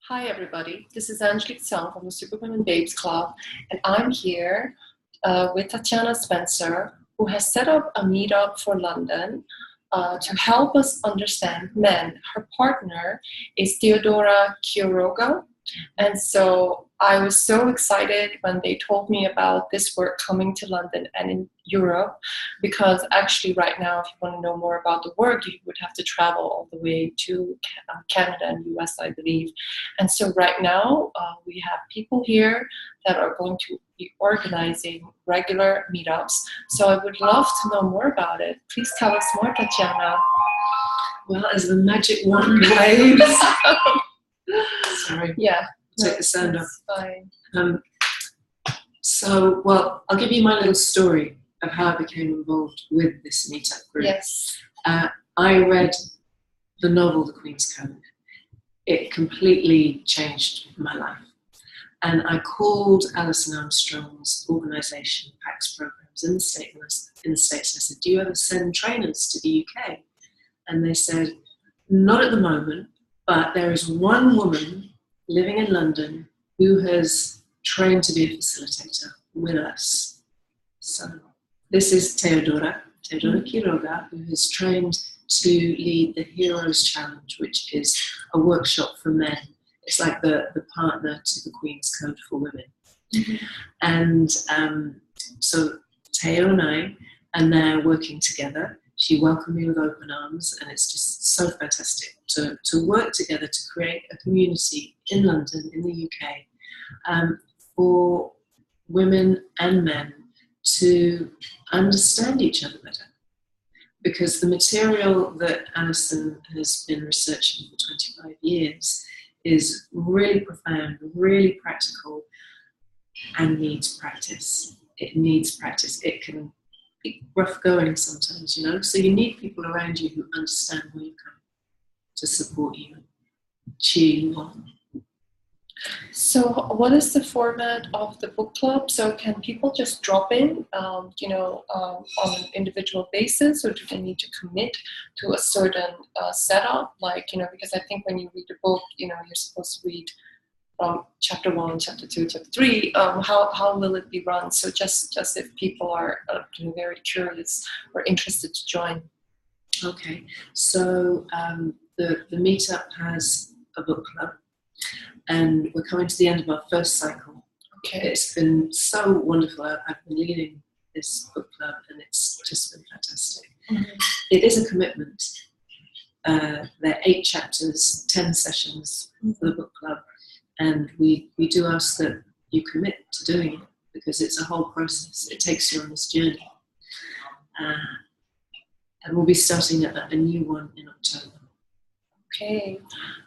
Hi everybody, this is Angelique Song from the Superwomen Babes Club, and I'm here with Tatiana Spencer, who has set up a meetup for London to help us understand men. Her partner is Theodora Quiroga, and so I was so excited when they told me about this work coming to London and in Europe, because actually right now, if you want to know more about the work, you would have to travel all the way to Canada and US, I believe. And so right now, we have people here that are going to be organizing regular meetups. So I would love to know more about it. Please tell us more, Tatiana. Well, as the magic wand waves. Sorry. Yeah. Take the sound off. Fine. Well, I'll give you my little story of how I became involved with this meetup group. Yes. I read the novel The Queen's Code. It completely changed my life. And I called Alison Armstrong's organisation, PAX Programs, in the States, and I said, do you ever send trainers to the UK? And they said, not at the moment, but there is one woman living in London who has trained to be a facilitator with us. So this is Theodora Quiroga, who has trained to lead the Heroes Challenge, which is a workshop for men. It's like the partner to the Queen's Code for women. Mm-hmm. And so Theo and I are now working together. She welcomed me with open arms, and it's just so fantastic to work together to create a community in London, in the UK, for women and men to understand each other better. Because the material that Alison has been researching for 25 years is really profound, really practical, and needs practice. It needs practice. It can be rough going sometimes, you know, so you need people around you who understand where you're coming to support you and cheer you on. So what is the format of the book club? So can people just drop in, on an individual basis, or do they need to commit to a certain setup? Because I think when you read a book, you're supposed to read from chapter 1, chapter 2, chapter 3. How will it be run? So just if people are very curious or interested to join. Okay, so the meetup has a book club. And we're coming to the end of our first cycle. Okay. It's been so wonderful. I've been leading this book club, and it's just been fantastic. Mm-hmm. It is a commitment. There are 8 chapters, 10 sessions for the book club, and we do ask that you commit to doing it, because it's a whole process. It takes you on this journey. And we'll be starting a new one in October. Okay,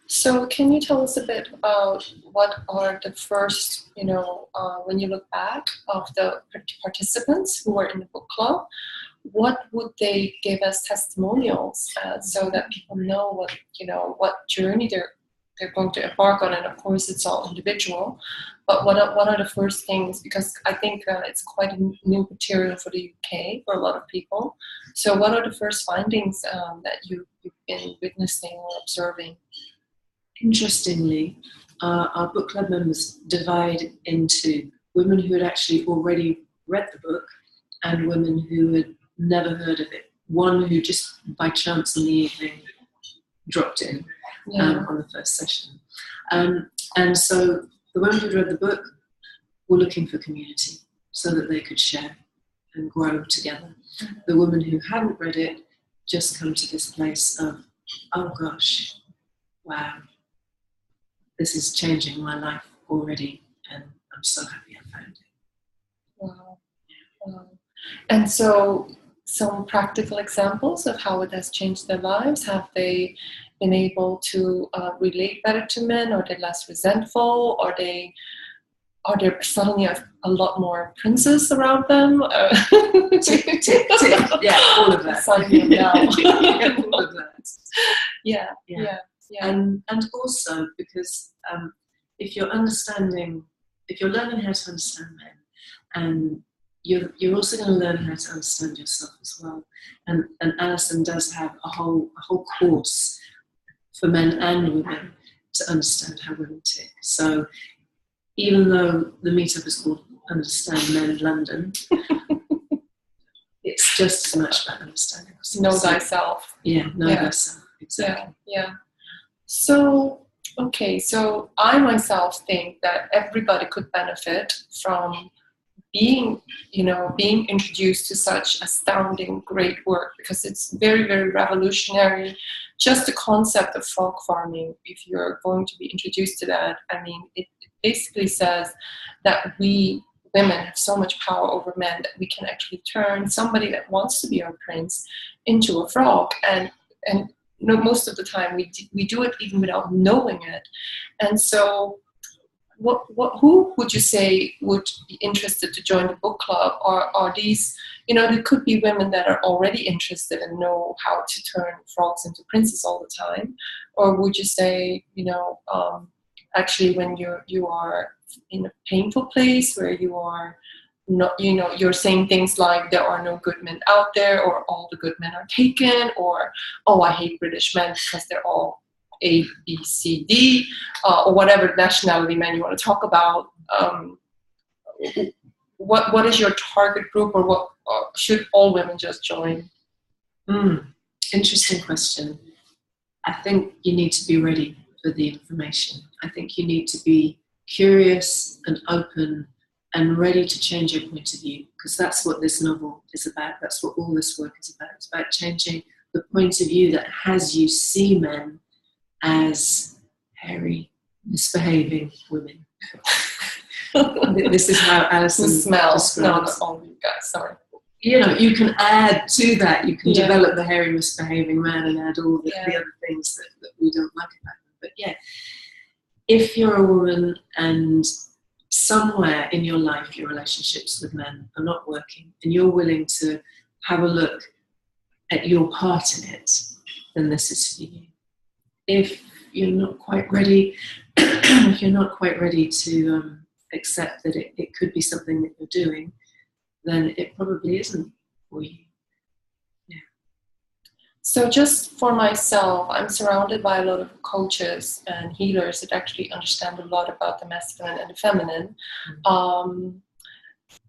so can you tell us a bit about what are the first, when you look back of the participants who were in the book club, what would they give as testimonials so that people know what journey they're going to embark on? And of course, it's all individual, but what are the first things? Because I think it's quite a new material for the UK for a lot of people. So what are the first findings that you've been witnessing or observing? Interestingly, our book club members divide into women who had actually already read the book and women who had never heard of it. One who just by chance in the evening dropped in on the first session. And so the women who'd read the book were looking for community so that they could share and grow together. Mm-hmm. The women who hadn't read it just come to this place of, oh gosh, wow, this is changing my life already, and I'm so happy I found it. Wow. Wow. And so some practical examples of how it has changed their lives. Have they been able to relate better to men? Are they less resentful? Are there suddenly a lot more princes around them? Tick, tick, tick. Yeah, all of that. Sign me up now. Yeah, all of that. Yeah. And also because if you're learning how to understand men, and you're also going to learn how to understand yourself as well. And Alison does have a whole course for men and women to understand how women tick. So even though the meetup is called Understand Men London, it's just as much about understanding ourselves. Know thyself. Yeah, know thyself. Exactly. Yeah. So, okay, so I myself think that everybody could benefit from being introduced to such astounding, great work, because it's very, very revolutionary. Just the concept of frog farming, if you're going to be introduced to that, I mean, it basically says that we women have so much power over men that we can actually turn somebody that wants to be our prince into a frog, and most of the time we do it even without knowing it. And so who would you say would be interested to join the book club? Or are these, there could be women that are already interested and know how to turn frogs into princes all the time? Or would you say, actually when you are in a painful place where you are not, you're saying things like there are no good men out there, or all the good men are taken, or, oh, I hate British men because they're all A, B, C, D, or whatever nationality men you want to talk about. What is your target group, or what should all women just join? Interesting question. I think you need to be ready for the information. I think you need to be curious and open and ready to change your point of view, because that's what this novel is about. That's what all this work is about. It's about changing the point of view that has you see men as hairy, misbehaving women. This is how Alison describes. No, not all you guys, sorry. You can add to that, you can develop the hairy, misbehaving man and add all the other things that we don't like about them. But if you're a woman and somewhere in your life your relationships with men are not working, and you're willing to have a look at your part in it, then this is for you. If you're not quite ready, to accept that it could be something that you're doing, then it probably isn't for you. Yeah. So just for myself, I'm surrounded by a lot of coaches and healers that actually understand a lot about the masculine and the feminine.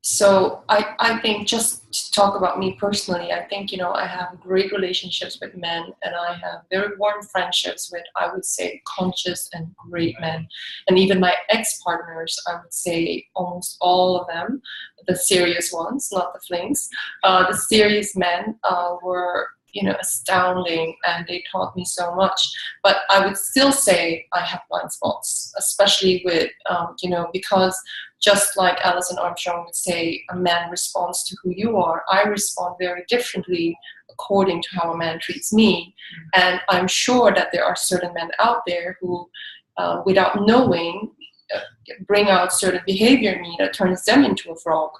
So I think, just to talk about me personally, I think, I have great relationships with men, and I have very warm friendships with, I would say, conscious and great men. And even my ex-partners, I would say almost all of them, the serious ones, not the flings, the serious men were, astounding, and they taught me so much. But I would still say I have blind spots, especially with, because just like Alison Armstrong would say, a man responds to who you are. I respond very differently according to how a man treats me. And I'm sure that there are certain men out there who, without knowing, bring out certain behavior in me that turns them into a frog.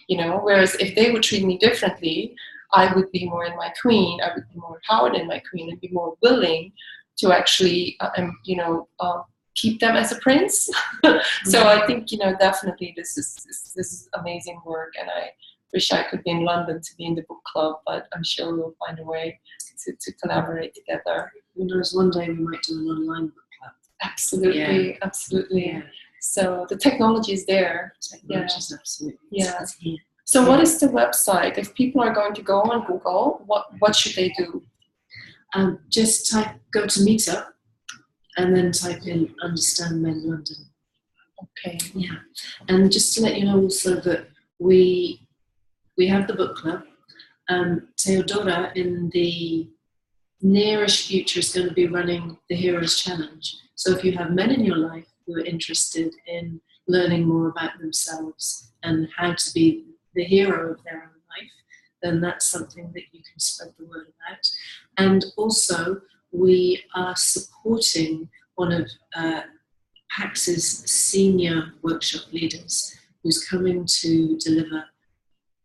Whereas if they would treat me differently, I would be more in my queen, I would be more empowered in my queen, and be more willing to actually, keep them as a prince. So I think, definitely this is amazing work, and I wish I could be in London to be in the book club, but I'm sure we'll find a way to collaborate together. Who knows, one day we might do an online book club. Absolutely. Yeah. So the technology is there. Technology is absolutely. Yeah. So what is the website? If people are going to go on Google, what should they do? Just go to Meetup, and then type in Understand Men London. Okay. Yeah. And just to let you know also that we have the book club. Theodora in the nearest future is going to be running the Heroes Challenge. So if you have men in your life who are interested in learning more about themselves and how to be the hero of their own life, then that's something that you can spread the word about. And also, we are supporting one of PAX's senior workshop leaders who's coming to deliver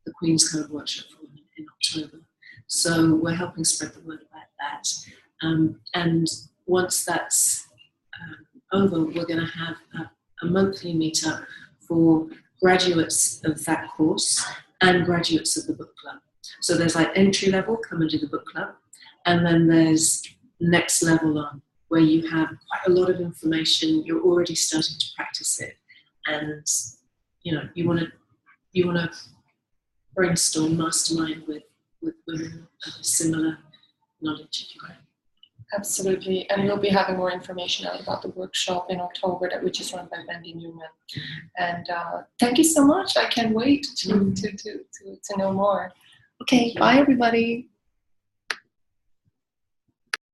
the Queen's Code workshop for women in October. So we're helping spread the word about that. And once that's over, we're going to have a monthly meetup for graduates of that course and graduates of the book club. So there's like entry level, come and do the book club, and then there's next level on. where you have quite a lot of information, you're already starting to practice it, and you want to brainstorm, mastermind with women of similar knowledge, if you like. Absolutely, and we'll be having more information out about the workshop in October, which is run by Wendy Newman. And thank you so much. I can't wait to know more. Okay, bye everybody.